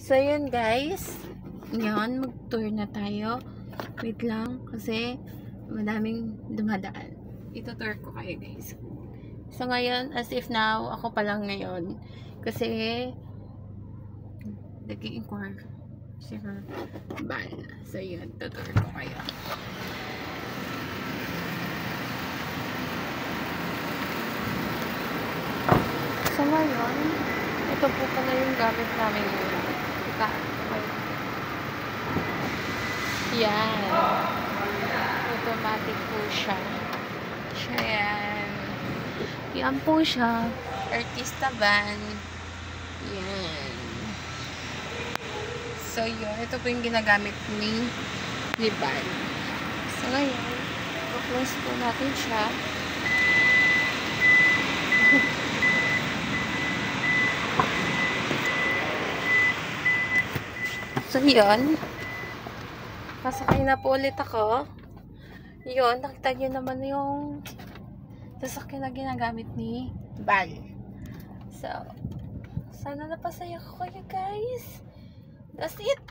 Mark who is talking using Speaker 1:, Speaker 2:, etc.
Speaker 1: So, yun guys. Ngayon, mag-tour na tayo. Wait lang, kasi madaming dumadaan. Ito-tour ko kayo guys. So, ngayon, as if now, ako pa lang ngayon. Kasi, nag-i-inquire si Bal. So, yun, tutour ko kayo. So, ngayon, ito po pala yung gamit namin ngayon. Yan. Automatic po siya. Yan. Yan po siya. Artista van. Yan. So, yun. Ito po yung ginagamit ni Bal. So, ngayon, close po natin siya. So, yun. Pasakay na po ulit ako. Yun, nakita nyo naman yung sasakyan na ginagamit ni Bal. So, sana napasaya ko kayo guys. That's it.